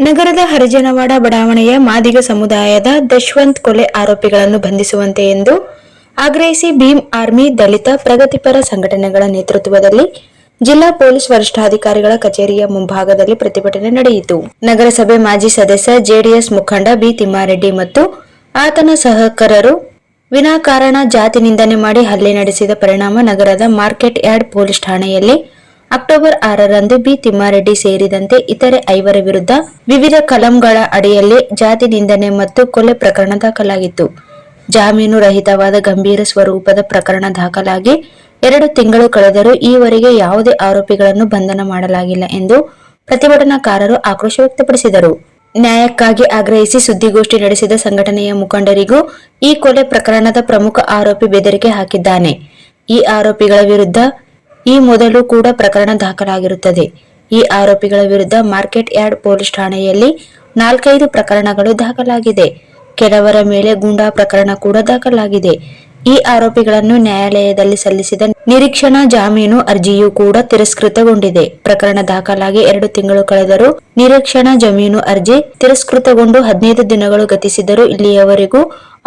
ನಗರದ ಹರಿಜನವಾಡ ಬಡಾವಣೆಯ ಮಾದಿಗ ಸಮುದಾಯದ ದಶವಂತ್ ಕೊಲೆ ಆರೋಪಿಗಳನ್ನು ಬಂಧಿಸುವಂತೆ ಎಂದು ಆಗ್ರಹಿಸಿ ಭೀಮ್ ಆರ್ಮಿ ದಲಿತ ಪ್ರಗತಿಪರ ಸಂಘಟನೆಗಳ ನೇತೃತ್ವದಲ್ಲಿ ಜಿಲ್ಲಾ ಪೊಲೀಸ್ ವರಿಷ್ಠಾಧಿಕಾರಿಗಳ ಕಚೇರಿಯ ಮುಂಭಾಗದಲ್ಲಿ ಪ್ರತಿಭಟನೆ ನಡೆಯಿತು. ನಗರಸಭೆ ಮಾಜಿ ಸದಸ್ಯ ಜೆಡಿಎಸ್ ಮುಖಂಡ ಬಿ ತಿಮ್ಮಾರೆಡ್ಡಿ ಮತ್ತು ಆತನ ಸಹಚರರು ವಿನಾಕಾರಣ ಜಾತಿ ನಿಂದನೆ ಮಾಡಿ ಹಲ್ಲೆ ನಡೆಸಿದ ಪರಿಣಾಮ ನಗರದ ಮಾರ್ಕೆಟ್ ಯಾರ್ಡ್ ಪೊಲೀಸ್ ಠಾಣೆಯಲ್ಲಿ ಅಕ್ಟೋಬರ್ 6ರಂದು ಬಿ ತಿಮ್ಮಾರೆಡ್ಡಿ ಸೇರಿದಂತೆ ಇತರೆ 5 ವಿರುದ್ಧ ವಿವಿಧ ಕಲಂಗಳ ಅಡಿಯಲ್ಲಿ ಜಾತಿ ನಿಂದನೆ ಮತ್ತು ಕೊಲೆ ಪ್ರಕರಣ ದಾಖಲಾಗಿತ್ತು. ಜಾಮೀನು ರಹಿತವಾದ ಗಂಭೀರ ಸ್ವರೂಪದ ಪ್ರಕರಣ ದಾಖಲಾಗಿ 2 ತಿಂಗಳು ಕಳೆದರೂ ಈವರೆಗೆ ಯಾವುದೇ ಆರೋಪಿಗಳನ್ನು ಬಂಧನ ಮಾಡಲಾಗಿಲ್ಲ ಎಂದು ಪ್ರತಿಭಟನಾಕಾರರು ಆಕ್ರೋಶ ವ್ಯಕ್ತಪಡಿಸಿದರು. ನ್ಯಾಯಕ್ಕಾಗಿ ಆಗ್ರಹಿಸಿ ಸುದ್ದಿಗೋಷ್ಠಿ ನಡೆಸಿದ ಸಂಘಟನೆಯ ಮುಖಂಡರಿಗೂ ಈ ಕೊಲೆ ಪ್ರಕರಣದ ಪ್ರಮುಖ ಆರೋಪಿ ಬೆದರಿಕೆ ಹಾಕಿದ್ದಾನೆ. ಈ ಆರೋಪಿಗಳ ವಿರುದ್ಧ ಈ ಮೊದಲು ಕೂಡ ಪ್ರಕರಣ ದಾಖಲಾಗಿರುತ್ತದೆ. ಈ ಆರೋಪಿಗಳ ವಿರುದ್ಧ ಮಾರ್ಕೆಟ್ ಯಾರ್ಡ್ ಪೊಲೀಸ್ ಠಾಣೆಯಲ್ಲಿ 4-5 ಪ್ರಕರಣಗಳು ದಾಖಲಾಗಿದೆ. ಕೆಲವರ ಮೇಲೆ ಗೂಂಡಾ ಪ್ರಕರಣ ಕೂಡ ದಾಖಲಾಗಿದೆ. ಈ ಆರೋಪಿಗಳನ್ನು ನ್ಯಾಯಾಲಯದಲ್ಲಿ ಸಲ್ಲಿಸಿದ ನಿರೀಕ್ಷಣಾ ಜಾಮೀನು ಅರ್ಜಿಯೂ ಕೂಡ ತಿರಸ್ಕೃತಗೊಂಡಿದೆ. ಪ್ರಕರಣ ದಾಖಲಾಗಿ 2 ತಿಂಗಳು ಕಳೆದರೂ ನಿರೀಕ್ಷಣಾ ಜಾಮೀನು ಅರ್ಜಿ ತಿರಸ್ಕೃತಗೊಂಡು 15 ದಿನಗಳು ಗತಿಸಿದರೂ ಇಲ್ಲಿಯವರೆಗೂ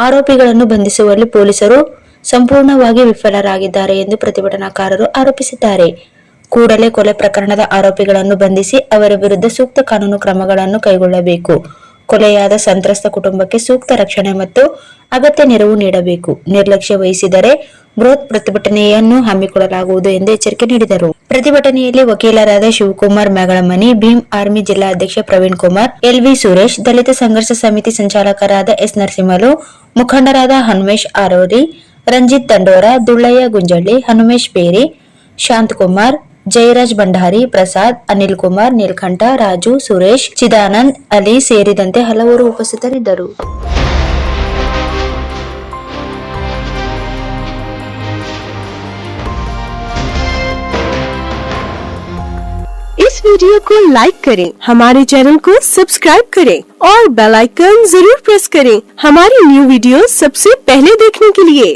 ಆರೋಪಿಗಳನ್ನು ಬಂಧಿಸುವಲ್ಲಿ ಪೊಲೀಸರು ಸಂಪೂರ್ಣವಾಗಿ ವಿಫಲರಾಗಿದ್ದಾರೆ ಎಂದು ಪ್ರತಿಭಟನಾಕಾರರು ಆರೋಪಿಸಿದ್ದಾರೆ. ಕೂಡಲೇ ಕೊಲೆ ಪ್ರಕರಣದ ಆರೋಪಿಗಳನ್ನು ಬಂಧಿಸಿ ಅವರ ವಿರುದ್ಧ ಸೂಕ್ತ ಕಾನೂನು ಕ್ರಮಗಳನ್ನು ಕೈಗೊಳ್ಳಬೇಕು. ಕೊಲೆಯಾದ ಸಂತ್ರಸ್ತ ಕುಟುಂಬಕ್ಕೆ ಸೂಕ್ತ ರಕ್ಷಣೆ ಮತ್ತು ಅಗತ್ಯ ನೆರವು ನೀಡಬೇಕು. ನಿರ್ಲಕ್ಷ್ಯ ವಹಿಸಿದರೆ ಬೃಹತ್ ಪ್ರತಿಭಟನೆಯನ್ನು ಹಮ್ಮಿಕೊಳ್ಳಲಾಗುವುದು ಎಂದು ಎಚ್ಚರಿಕೆ ನೀಡಿದರು. ಪ್ರತಿಭಟನೆಯಲ್ಲಿ ವಕೀಲರಾದ ಶಿವಕುಮಾರ್ ಮ್ಯಾಗಳಮನಿ, ಭೀಮ್ ಆರ್ಮಿ ಜಿಲ್ಲಾಧ್ಯಕ್ಷ ಪ್ರವೀಣ್ ಕುಮಾರ್, ಎಲ್ವಿ ಸುರೇಶ್, ದಲಿತ ಸಂಘರ್ಷ ಸಮಿತಿ ಸಂಚಾಲಕರಾದ ಎಸ್ ನರಸಿಂಹಲು, ಮುಖಂಡರಾದ ಹನುಮೇಶ್ ಆರೋಲಿ, ರಂಜಿತ್ ತಂಡೋರ, ದುಳ್ಳಯ್ಯ ಗುಂಜಳ್ಳಿ, ಹನುಮೇಶ್ ಬೇರಿ, ಶಾಂತಕುಮಾರ್, ಜಯರಾಜ್ ಭಂಡಾರಿ, ಪ್ರಸಾದ್, ಅನಿಲ್ ಕುಮಾರ್, ನೀಲಕಂಠ, ರಾಜು, ಸುರೇಶ್, ಚಿದಾನಂದ್, ಅಲಿ ಸೇರಿದಂತೆ ಹಲವರು ಉಪಸ್ಥಿತರಿದ್ದರು. इस वीडियो को लाइक करें, हमारे चैनल को सब्सक्राइब करें और बेल आइकन जरूर प्रेस करें हमारी न्यू वीडियो सबसे पहले देखने के लिए।